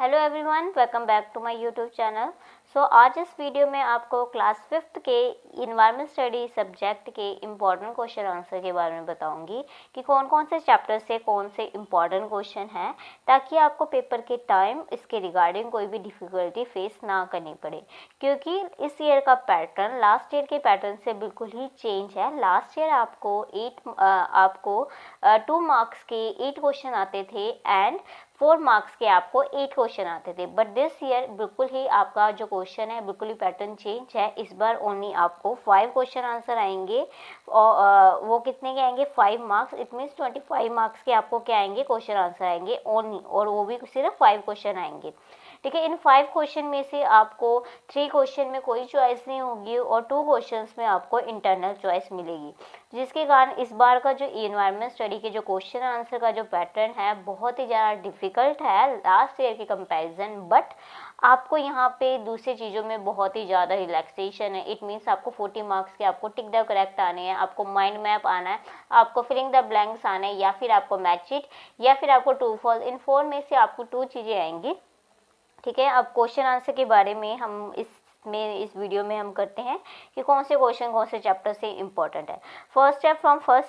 Hello everyone, welcome back to my YouTube channel. आज इस video में आपको क्लास 5th के इन्वायरमेंट स्टडी सब्जेक्ट के इम्पॉर्टेंट क्वेश्चन आंसर के बारे में बताऊंगी कि कौन कौन से चैप्टर से कौन से इम्पॉर्टेंट क्वेश्चन हैं, ताकि आपको पेपर के टाइम इसके रिगार्डिंग कोई भी डिफ़िकल्टी फेस ना करनी पड़े। क्योंकि इस ईयर का पैटर्न लास्ट ईयर के पैटर्न से बिल्कुल ही चेंज है। लास्ट ईयर आपको 2 मार्क्स के 8 क्वेश्चन आते थे एंड 4 मार्क्स के आपको 8 क्वेश्चन आते थे, बट दिस ईयर बिल्कुल ही आपका जो क्वेश्चन है बिल्कुल ही पैटर्न चेंज है। इस बार ओनली आपको 5 क्वेश्चन आंसर आएंगे और वो कितने के आएंगे, 5 मार्क्स। इट मीन्स 25 मार्क्स के आपको क्या आएंगे, क्वेश्चन आंसर आएंगे ओनली, और वो भी सिर्फ 5 क्वेश्चन आएंगे। ठीक है, इन 5 क्वेश्चन में से आपको 3 क्वेश्चन में कोई चॉइस नहीं होगी और 2 क्वेश्चंस में आपको इंटरनल चॉइस मिलेगी, जिसके कारण इस बार का जो इन्वायरमेंट स्टडी के जो क्वेश्चन आंसर का जो पैटर्न है बहुत ही ज़्यादा डिफिकल्ट है लास्ट ईयर के कंपैरिजन। बट आपको यहाँ पे दूसरी चीज़ों में बहुत ही ज़्यादा रिलैक्सेशन है। इट मीन्स आपको 40 मार्क्स के आपको टिक द करेक्ट आने हैं, आपको माइंड मैप आना है, आपको फिलिंग द ब्लैंक्स आने हैं, या फिर आपको मैच इट, या फिर आपको ट्रू फॉल्स। इन 4 में से आपको 2 चीज़ें आएंगी। ठीक है, अब क्वेश्चन आंसर के बारे में हम इस वीडियो में हम करते हैं कि कौन से क्वेश्चन कौन से चैप्टर से इम्पोर्टेंट है। फर्स्ट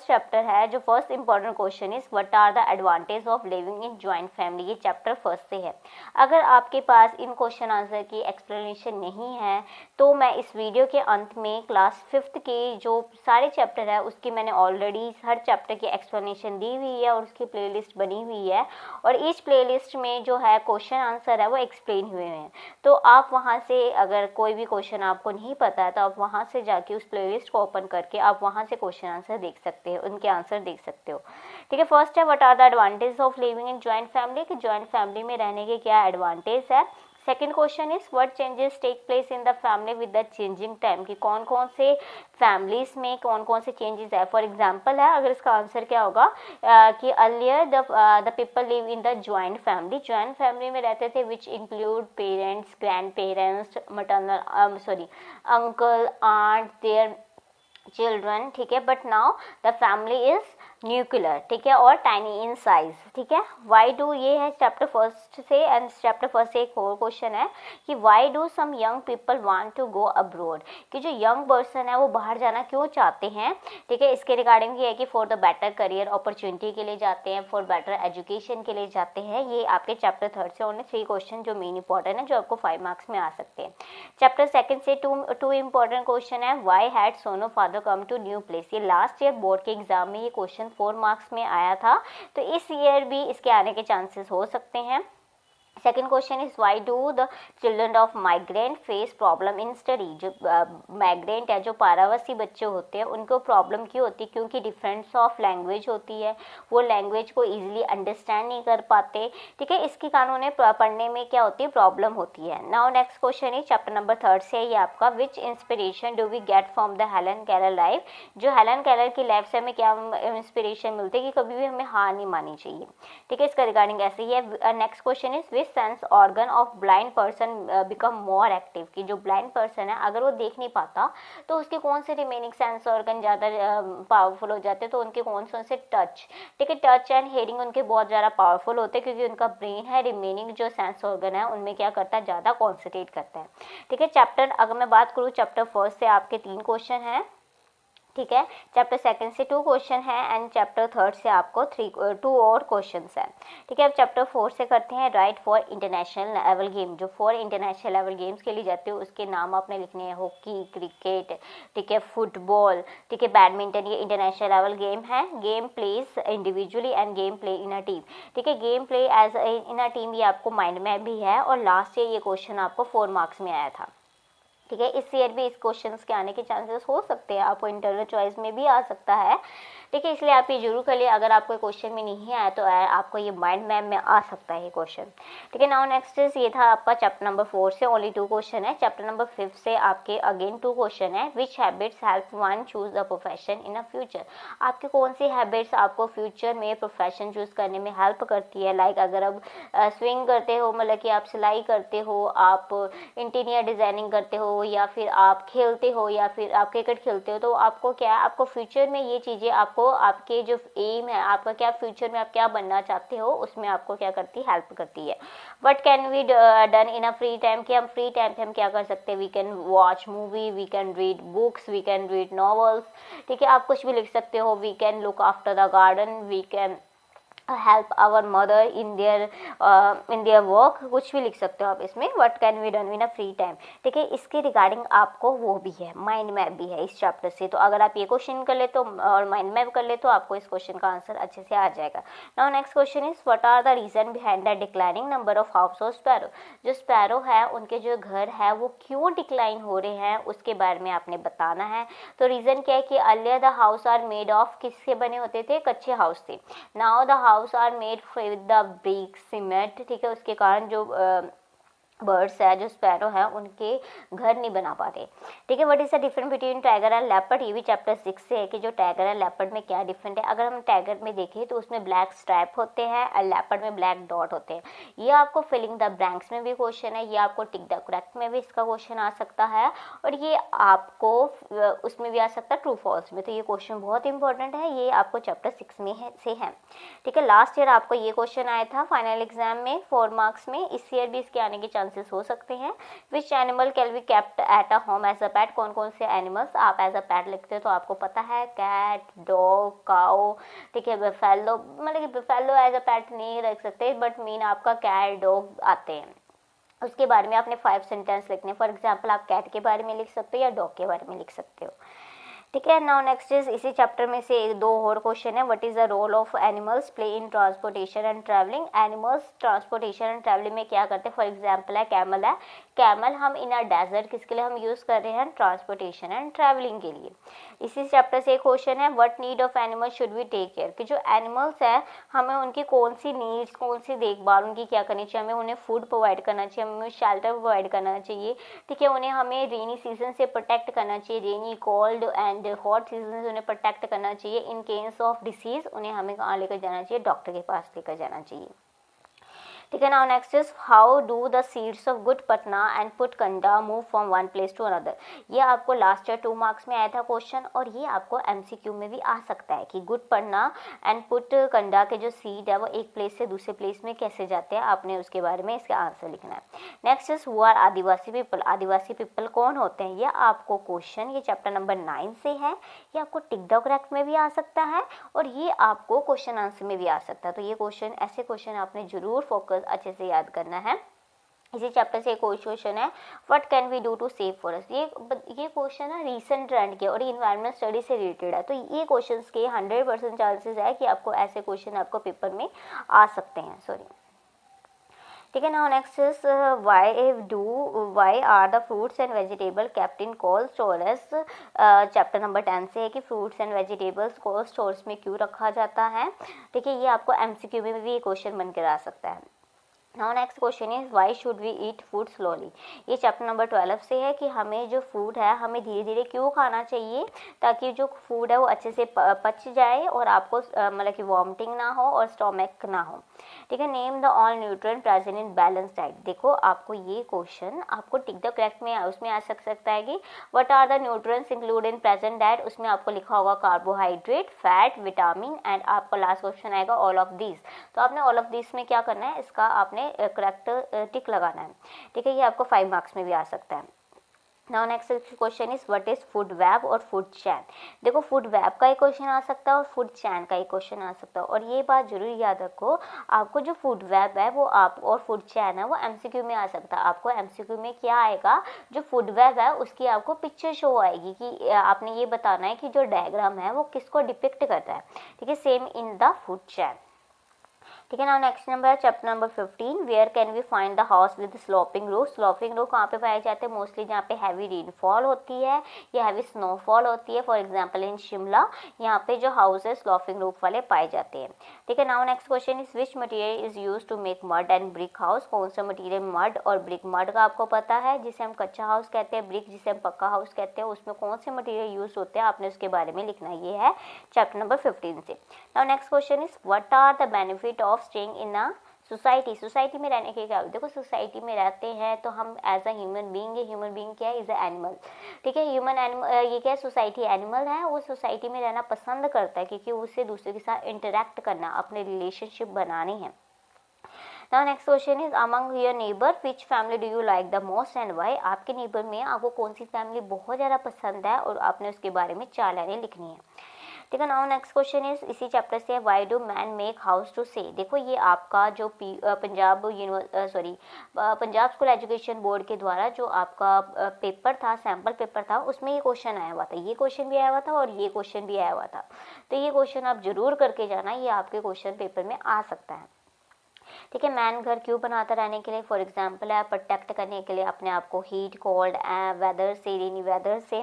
चैप्टर है, जो first important question is what are the advantage of living in joint family. ये चैप्टर फर्स्ट से है। अगर आपके पास इन क्वेश्चन आंसर की एक्सप्लेनेशन नहीं है तो मैं इस वीडियो के अंत में क्लास 5th के जो सारे चैप्टर है उसकी मैंने ऑलरेडी हर चैप्टर की एक्सप्लेनेशन दी हुई है और उसकी प्लेलिस्ट बनी हुई है, और इस प्लेलिस्ट में जो है क्वेश्चन आंसर है वो एक्सप्लेन हुए हैं। तो आप वहाँ से अगर कोई भी क्वेश्चन आपको नहीं पता है तो आप वहाँ से जाके उस प्लेलिस्ट को ओपन करके आप वहाँ से क्वेश्चन आंसर देख सकते हो, उनके आंसर देख सकते हो। ठीक है, फर्स्ट है what are the advantage of living in joint family, कि जॉइंट फैमिली में रहने के क्या एडवांटेज है। Second question is what changes take place in the family with the changing time, कि कौन कौन से फैमिलीज में कौन कौन से चेंजेस है। फॉर एग्जाम्पल है, अगर इसका आंसर क्या होगा कि earlier the people live in the joint family में रहते थे which include parents, grandparents, maternal uncle, aunt, their children. ठीक है, but now the family is nuclear, ठीक है, और टाइनी इन साइज। ठीक है, वाई डू, ये है चैप्टर फर्स्ट से, एंड चैप्टर फर्स्ट से एक और क्वेश्चन है कि why do some young people want to go abroad, कि जो यंग पर्सन है वो बाहर जाना क्यों चाहते हैं। ठीक है, इसके रिगार्डिंग ये है कि for the better career opportunity के लिए जाते हैं, फॉर बेटर एजुकेशन के लिए जाते हैं। ये आपके चैप्टर थर्ड से ओनली 3 क्वेश्चन जो मेन इंपॉर्टेंट है, जो आपको 5 मार्क्स में आ सकते हैं। चैप्टर सेकंड से टू इंपॉर्टेंट क्वेश्चन है, why had Sonu father come to new place. ये लास्ट ईयर बोर्ड के एग्जाम में ये क्वेश्चन 4 मार्क्स में आया था, तो इस ईयर भी इसके आने के चांसेस हो सकते हैं। Second question is why do the children of migrant face problem in study. जो माइग्रेंट है, जो पारावासी बच्चे होते हैं, उनको प्रॉब्लम क्यों होती है, क्योंकि डिफरेंस ऑफ लैंग्वेज होती है, वो लैंग्वेज को इजीली अंडरस्टैंड नहीं कर पाते। ठीक है, इसके कारण उन्हें पढ़ने में क्या होती है, प्रॉब्लम होती है। Now next question is chapter number 3 से ये आपका which inspiration do we get from the Helen Keller life. जो हेलन केलर की लाइफ से हमें क्या इंस्पिरेशन मिलती है कि कभी भी हमें हार नहीं माननी चाहिए। ठीक है, इसका रिगार्डिंग ऐसे ही है। Next question is which sense organ of blind person become more active, कि जो ब्लाइंड पर्सन है अगर वो देख नहीं पाता तो उसके कौन से रिमेनिंग सेंस ऑर्गन ज़्यादा पावरफुल हो जाते हैं, तो उनके कौन से टच। ठीक है, टच एंड हेयरिंग उनके बहुत ज़्यादा पावरफुल होते हैं, क्योंकि उनका ब्रेन है रिमेनिंग जो सेंस ऑर्गन है उनमें क्या करता है, ज़्यादा कॉन्सेंट्रेट करता है। ठीक है, चैप्टर अगर मैं बात करूँ चैप्टर फर्स्ट से आपके 3 क्वेश्चन हैं। ठीक है, चैप्टर सेकंड से 2 क्वेश्चन है एंड चैप्टर थर्ड से आपको 2 और क्वेश्चंस हैं। ठीक है, अब चैप्टर 4 से करते हैं right for international level game. जो 4 इंटरनेशनल लेवल गेम्स के लिए जाते हो उसके नाम आपने लिखने हैं, हॉकी, क्रिकेट, ठीक है, फुटबॉल, ठीक है, बैडमिंटन, ये इंटरनेशनल लेवल गेम है। Game plays individually and game play in a team. ठीक है, game play as in a team ये आपको माइंड में भी है, और लास्ट ईयर ये क्वेश्चन आपको 4 मार्क्स में आया था। ठीक है, इस ईयर भी इस क्वेश्चंस के आने के चांसेस हो सकते हैं, आपको इंटरनल चॉइस में भी आ सकता है। ठीक है, इसलिए आप ये जरूर कर लिए, अगर आपको क्वेश्चन में नहीं आया तो आपको ये माइंड मैप में आ सकता है ये क्वेश्चन। ठीक है, नाउ नेक्स्ट इज, ये था आपका चैप्टर नंबर 4 से ओनली 2 क्वेश्चन है। चैप्टर नंबर 5 से आपके अगेन 2 क्वेश्चन है, which habits help one choose a profession in a future. आपकी कौन सी हैबिट्स आपको फ्यूचर में प्रोफेशन चूज करने में हेल्प करती है। लाइक अगर आप स्विंग करते हो, मतलब कि आप सिलाई करते हो, आप इंटीरियर डिजाइनिंग करते हो, या फिर आप खेलते हो, या फिर आप क्रिकेट खेलते हो, तो आपको क्या है, आपको फ्यूचर में ये चीज़ें आपको आपके जो एम है, आपका क्या फ्यूचर में आप क्या बनना चाहते हो, उसमें आपको क्या करती है, हेल्प करती है। What can we done in a free time, कि हम फ्री टाइम पे हम क्या कर सकते हैं, we can watch movie, we can read books, we can read novels, ठीक है, आप कुछ भी लिख सकते हो। We can look after the garden, we can help our mother in their work, कुछ भी लिख सकते हो आप इसमें। What can we done in a free time, ठीक है, इसके रिगार्डिंग आपको वो भी है, माइंड मैप भी है इस चैप्टर से। तो अगर आप ये क्वेश्चन कर ले तो और माइंड मैप कर ले तो आपको इस क्वेश्चन का आंसर अच्छे से आ जाएगा। Now next question is what are the reason behind the declining number of house hold sparrow, जो स्पैरो है उनके जो घर है वो क्यों डिक्लाइन हो रहे हैं, उसके बारे में आपने बताना है। तो रीजन क्या है कि earlier the house are made of, किससे बने होते थे, कच्चे हाउस थे। Now the house are made with the brick cement, ठीक है, उसके कारण जो बर्ड्स है, जो स्पैरो है, उनके घर नहीं बना पाते, ठीक है। What is the difference between tiger and leopard, ये भी चैप्टर 6 से है कि जो टाइगर एंड लेपर्ड में क्या डिफरेंट है। अगर हम टाइगर में देखें तो उसमें ब्लैक स्ट्रैप होते हैं और लेपर्ड में ब्लैक डॉट होते हैं। ये आपको फिलिंग द ब्लैंक्स में भी क्वेश्चन है, ये आपको टिक द करेक्ट में भी इसका क्वेश्चन आ सकता है, और ये आपको उसमें भी आ सकता है ट्रू फॉल्स में। तो ये क्वेश्चन बहुत इंपॉर्टेंट है, ये आपको चैप्टर 6 में से है, ठीक है। लास्ट ईयर आपको ये क्वेश्चन आया था फाइनल एग्जाम में 4 मार्क्स में, इस ईयर भी इसके आने के चांसेस हो सकते हैं। Which animal can be kept at a home as a pet, कौन कौन से एनिमल्स आप एज अ पेट लिखते हो तो आपको पता है, कैट, डॉग, काउ, ठीक है, बफेलो, मतलब कि बफेलो एज अ पेट नहीं रख सकते, बट मीन आपका कैट, डॉग आते हैं। उसके बारे में आपने 5 सेंटेंस लिखने, फॉर एग्जाम्पल आप कैट के बारे में लिख सकते हो या डॉग के बारे में लिख सकते हो, ठीक है। नाउ नेक्स्ट इज इसी चैप्टर में से 2 और क्वेश्चन है। What is the role of animals play in transportation and travelling, animals transportation and travelling में क्या करते हैं। फॉर एग्जांपल है कैमल है, कैमल हम इन अ डेजर्ट किसके लिए हम यूज कर रहे हैं, ट्रांसपोर्टेशन एंड ट्रैवलिंग के लिए। इसी चैप्टर से एक क्वेश्चन है what need of animals should we take care, कि जो एनिमल्स है हमें उनकी कौन सी नीड्स, कौन सी देखभाल उनकी क्या करनी चाहिए, हमें उन्हें फूड प्रोवाइड करना चाहिए, हमें शेल्टर प्रोवाइड करना चाहिए, ठीक है, उन्हें हमें रेनी सीजन से प्रोटेक्ट करना चाहिए, रेनी, कोल्ड एंड हॉट सीजन से उन्हें प्रोटेक्ट करना चाहिए। इन केस ऑफ डिसीज उन्हें हमें कहाँ लेकर जाना चाहिए, डॉक्टर के पास लेकर जाना चाहिए, ठीक है। Now next is how do the seeds of good पटना एंड पुटकंडा move from one place to another, ये आपको लास्ट ईयर 2 मार्क्स में आया था क्वेश्चन, और ये आपको एमसीक्यू में भी आ सकता है कि गुड पटना एंड पुटकंडा के जो सीड है वो एक प्लेस से दूसरे प्लेस में कैसे जाते हैं, आपने उसके बारे में इसका आंसर लिखना है। Next is who are Adivasi people, Adivasi people कौन होते हैं, ये आपको क्वेश्चन ये चैप्टर नंबर 9 से है, ये आपको टिक द करेक्ट में भी आ सकता है और ये आपको क्वेश्चन आंसर में भी आ सकता है। तो ये क्वेश्चन, ऐसे क्वेश्चन आपने जरूर फोकस अच्छे से याद करना है। इसी चैप्टर से एक क्वेश्चन है what can we do to save forest, ये क्वेश्चन है रीसेंट ट्रेंड के और इन्वायरमेंट स्टडी से रिलेटेड है। तो ये क्वेश्चंस के 100% चांसेस है कि आपको ऐसे क्वेश्चन आपको पेपर में आ सकते हैं, सॉरी, ठीक है। Now next is why are the fruits and vegetable kept in cold storage, chapter number 10 से है कि fruits and vegetables cold storage में क्यों रखा जाता है, ठीक है, ये आपको एमसीक्यू में भी क्वेश्चन बनकर आ सकता है। Now next question is why should we eat food slowly, ये चैप्टर नंबर 12 से है कि हमें जो फूड है हमें धीरे धीरे क्यों खाना चाहिए ताकि जो फूड है वो अच्छे से पच जाए और आपको मतलब कि वॉमिटिंग ना हो और स्टोमक ना हो, ठीक है। Name the all nutrient present in balance diet, देखो आपको ये क्वेश्चन आपको टिक द करेक्ट में उसमें आ सकता है कि what are the nutrients include in present diet, उसमें आपको लिखा होगा कार्बोहाइड्रेट, फैट, विटामिन एंड आपका लास्ट क्वेश्चन आएगा ऑल ऑफ दिस। तो आपने ऑल ऑफ दिस में क्या करना है, इसका आपने करेक्ट टिक लगाना है, ठीक है, ये आपको 5 मार्क्स में भी आ सकता है। Now next question is what is food web और फूड चैन, देखो फूड वेब का एक क्वेश्चन आ सकता है और फूड चैन का एक क्वेश्चन आ सकता है, और ये बात जरूर याद रखो आपको जो फूड वेब है वो आप और फूड चैन है वो एमसीक्यू में आ सकता है। आपको एमसीक्यू में क्या आएगा, जो फूड वेब है उसकी आपको पिक्चर शो आएगी कि आपने ये बताना है कि जो डायग्राम है वो किसको डिपिक्ट करता है, ठीक है, same in the food chain, ठीक है। नाउ नेक्स्ट नंबर है chapter number 15 where can we find the house with sloping roof, sloping roof कहाँ पे पाए जाते हैं, मोस्टली जहाँ पे हैवी रेनफॉल होती है या हैवी स्नोफॉल होती है, फॉर एग्जांपल इन शिमला, यहाँ पे जो हाउस है स्लोपिंग रूफ वाले पाए जाते हैं, ठीक है। Now next question is which material is use to make mud and brick house, कौन सा मटेरियल मड और ब्रिक, मड का आपको पता है जिसे हम कच्चा हाउस कहते हैं, ब्रिक जिसे हम पक्का हाउस कहते हैं, उसमें कौन से मटेरियल यूज होते हैं आपने उसके बारे में लिखना है, ये है चैप्टर नंबर 15 से। Now next question is what are the benefit of staying in a society में रहने के क्या, देखो सोसाइटी में रहते हैं तो हम as a human being, human being क्या है, इज अ एनिमल, ठीक है। ह्यूमन एनिमल, ये क्या है, सोसाइटी एनिमल है, वो सोसाइटी में रहना पसंद करता है क्योंकि उसे दूसरे के साथ इंटरेक्ट करना, अपने रिलेशनशिप बनानी है। Now next question is among your neighbor which family do you like the most and why? आपके नेबर में आपको कौन सी फैमिली बहुत ज़्यादा पसंद है और आपने उसके बारे में 4 लाइनें लिखनी है, ठीक है। नाउ नेक्स्ट क्वेश्चन इज इसी चैप्टर से, why do man make house to से। देखो ये आपका जो पंजाब स्कूल एजुकेशन बोर्ड के द्वारा जो आपका पेपर था, सैम्पल पेपर था, उसमें ये क्वेश्चन आया हुआ था, ये क्वेश्चन भी आया हुआ था और ये क्वेश्चन भी आया हुआ था। तो ये क्वेश्चन आप जरूर करके जाना, ये आपके क्वेश्चन पेपर में आ सकता है, ठीक है। मैन घर क्यों बनाता, रहने के लिए, फॉर एग्जाम्पल है प्रोटेक्ट करने के लिए अपने आप को हीट, कोल्ड, वेदर से, रेनी वेदर से,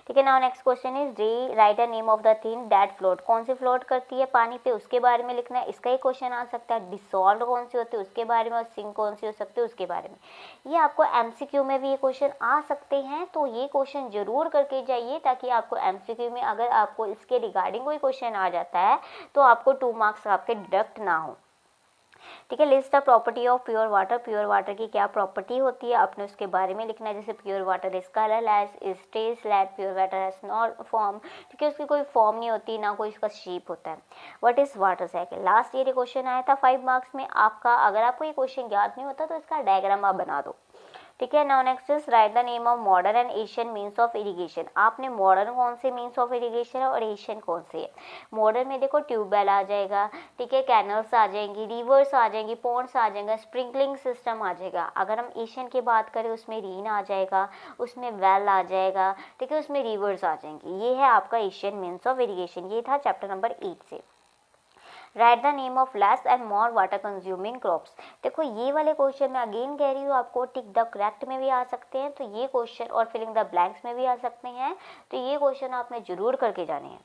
ठीक है। Now next question is right the name of the thing that float. कौन सी फ्लोट करती है पानी पे, उसके बारे में लिखना है, इसका ही क्वेश्चन आ सकता है। डिसॉल्व कौन सी होती है उसके बारे में, और सिंक कौन सी हो सकती है उसके बारे में। ये आपको एमसीक्यू में भी ये क्वेश्चन आ सकते हैं, तो ये क्वेश्चन जरूर करके जाइए ताकि आपको एमसीक्यू में अगर आपको इसके रिगार्डिंग कोई क्वेश्चन आ जाता है तो आपको 2 मार्क्स आपके डिडक्ट ना हो, ठीक है। List the property of pure water, pure water की क्या प्रॉपर्टी होती है आपने उसके बारे में लिखना है, जैसे pure water is colourless, is tasteless, pure water has not form, ठीक है, उसकी कोई फॉर्म नहीं होती, ना कोई इसका शेप होता है। What is water cycle, last year ये क्वेश्चन आया था 5 मार्क्स में आपका, अगर आपको ये क्वेश्चन याद नहीं होता तो इसका डायग्राम आप बना दो, ठीक है। Now next is right the name of modern and Asian means of irrigation. आपने मॉडर्न कौन से मीन्स ऑफ इरिगेशन है और एशियन कौन से है। मॉडर्न में देखो ट्यूबवेल आ जाएगा, ठीक है, कैनल्स आ जाएंगी, रिवर्स आ जाएंगी, पॉन्ड्स आ जाएगा, स्प्रिंकलिंग सिस्टम आ जाएगा। अगर हम एशियन की बात करें उसमें रेन आ जाएगा, उसमें वेल आ जाएगा, ठीक है, उसमें रिवर्स आ जाएंगी। ये है आपका एशियन मीन्स ऑफ इरिगेशन। ये था चैप्टर नंबर 8 से। Right the name of less and more water consuming crops. देखो ये वाले क्वेश्चन मैं अगेन कह रही हूँ आपको, टिक द करेक्ट में भी आ सकते हैं, तो ये क्वेश्चन, और फिलिंग द ब्लैंक्स में भी आ सकते हैं, तो ये क्वेश्चन आपने जरूर करके जाने हैं,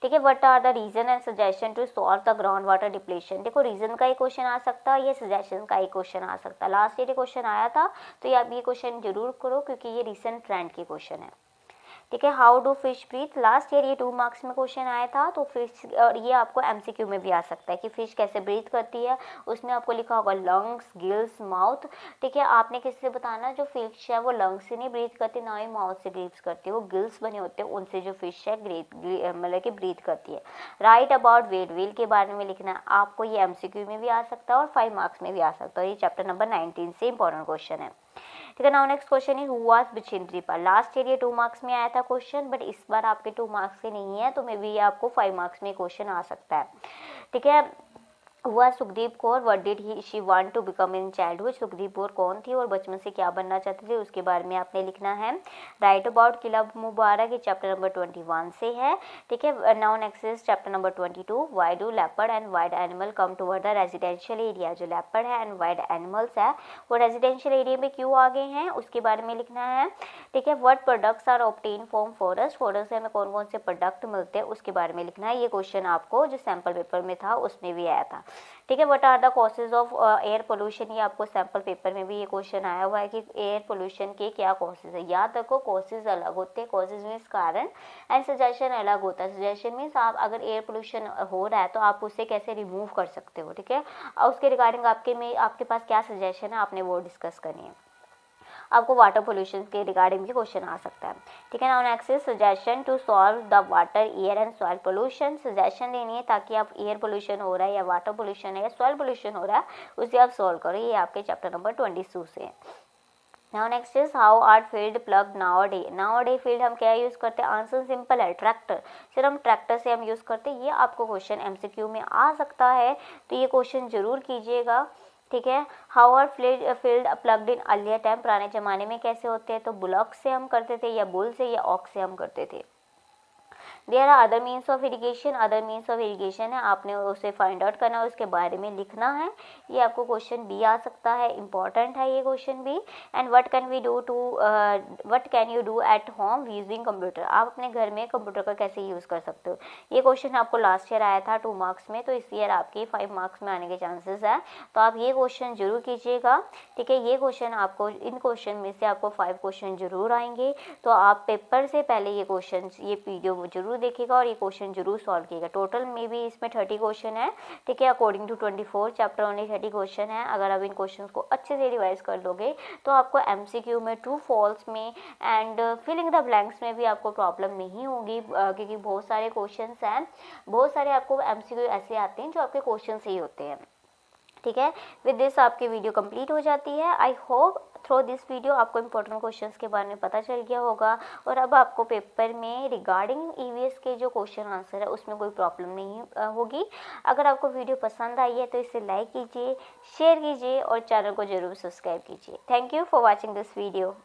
ठीक है। What are the reason and suggestion to solve the ground water depletion. देखो रीजन का ही क्वेश्चन आ सकता है, ये सजेशन का ही क्वेश्चन आ सकता है। लास्ट ईयर क्वेश्चन आया था तो ये आप ये क्वेश्चन जरूर करो क्योंकि ये रिसेंट ट्रेंड की क्वेश्चन है, ठीक है। How do fish breathe, last year ये 2 मार्क्स में क्वेश्चन आया था, तो फिश, और ये आपको एमसीक्यू में भी आ सकता है कि फिश कैसे ब्रीथ करती है, उसमें आपको लिखा होगा लंग्स, गिल्स, माउथ, ठीक है। आपने किससे बताना, जो फिश है वो लंग्स से नहीं ब्रीथ करती, ना ही माउथ से ब्रीथ करती है, वो गिल्स बने होते हैं उनसे जो फिश है मतलब कि ब्रीथ करती है। राइट अबाउट वेट, व्हेल के बारे में लिखना है आपको, ये एमसीक्यू में भी आ सकता है और 5 मार्क्स में भी आ सकता है। ये चैप्टर नंबर 19 से इंपॉर्टेंट क्वेश्चन है, ठीक है। Now next question is who was Bachendri Pal. Last year ये 2 मार्क्स में आया था क्वेश्चन, बट इस बार आपके 2 मार्क्स से नहीं है, तो मे बी आपको 5 मार्क्स में क्वेश्चन आ सकता है, ठीक है। हुआ Sukhdeep Kaur, what did he she want to become in childhood. Sukhdeep Kaur कौन थी और बचपन से क्या बनना चाहती थी उसके बारे में आपने लिखना है। राइट अबाउट किला मुबारक, ये चैप्टर नंबर 21 से है, ठीक है। Now next is chapter number 22, why do leopard and wild animal come toward the residential area. जो लेपर्ड है एंड वाइल्ड एनिमल्स है वो रेजिडेंशियल एरिया में क्यों आ गए हैं उसके बारे में लिखना है, ठीक है। What products are obtain from forest, forest से हमें कौन कौन से प्रोडक्ट मिलते हैं उसके बारे में लिखना है। ये क्वेश्चन आपको जो सैम्पल पेपर में था उसमें भी आया था, ठीक है। What are the causes of air pollution, ये आपको सैम्पल पेपर में भी ये क्वेश्चन आया हुआ है कि एयर पोल्यूशन के क्या कॉजेज है। याद रखो कॉजेज अलग होते हैं, कॉजेज मीन्स कारण, एंड सजेशन अलग होता है। सजेशन मीन्स आप अगर एयर पोल्यूशन हो रहा है तो आप उसे कैसे रिमूव कर सकते हो, ठीक है। और उसके रिगार्डिंग आपके पास क्या सजेशन है आपने वो डिस्कस करनी है। आपको वाटर पोल्यूशन के रिगार्डिंग भी क्वेश्चन आ सकता है, ठीक है। Now next is suggestion to solve the water, air and soil pollution. Suggestion देनी है ताकि आप एयर पोल्यूशन हो रहा है या वाटर पोल्यूशन है या सॉइल पोल्यूशन हो रहा है उसे आप सॉल्व करो। ये आपके चैप्टर नंबर 22 से है। Now next is how are field plough now day field हम क्या यूज़ करते हैं, आंसर सिंपल है, ट्रैक्टर। सिर्फ हम ट्रैक्टर से हम यूज़ करते हैं। ये आपको क्वेश्चन एमसीक्यू में आ सकता है तो ये क्वेश्चन जरूर कीजिएगा, ठीक है। How are field ploughed in earlier time, पुराने ज़माने में कैसे होते हैं, तो बुलॉक से हम करते थे या बुल से या ऑक्स से हम करते थे। There are other means of irrigation, other means of irrigation है, आपने उसे फाइंड आउट करना है, उसके बारे में लिखना है। ये आपको क्वेश्चन भी आ सकता है, इंपॉर्टेंट है ये क्वेश्चन भी। And what can you do at home using computer, आप अपने घर में कंप्यूटर का कैसे यूज़ कर सकते हो। ये क्वेश्चन आपको लास्ट ईयर आया था 2 मार्क्स में, तो इस ईयर आपके 5 मार्क्स में आने के चांसेस है, तो आप ये क्वेश्चन जरूर कीजिएगा, ठीक है। ये क्वेश्चन आपको, इन क्वेश्चन में से आपको 5 क्वेश्चन जरूर आएंगे, तो आप पेपर से पहले ये क्वेश्चन, ये वीडियो जरूर जरूर देखिएगा और ये क्वेश्चन जरूर सॉल्व कीजिएगा। टोटल में भी इसमें 30 क्वेश्चन है, ठीक है। According to 24 chapter only 30 question है। अगर आप इन क्वेश्चन को अच्छे से रिवाइज कर लोगे तो आपको MCQ में, ट्रू फॉल्स में एंड फिलिंग द ब्लैंक्स में भी आपको प्रॉब्लम नहीं होगी, क्योंकि बहुत सारे क्वेश्चन हैं, बहुत सारे आपको MCQ ऐसे आते हैं जो आपके क्वेश्चन से ही होते हैं, ठीक है। विद दिस आपकी वीडियो कंप्लीट हो जाती है। I hope through this video आपको इंपॉर्टेंट क्वेश्चंस के बारे में पता चल गया होगा और अब आपको पेपर में रिगार्डिंग EVS के जो क्वेश्चन आंसर है उसमें कोई प्रॉब्लम नहीं होगी। अगर आपको वीडियो पसंद आई है तो इसे लाइक कीजिए, शेयर कीजिए और चैनल को जरूर सब्सक्राइब कीजिए। Thank you for watching this video.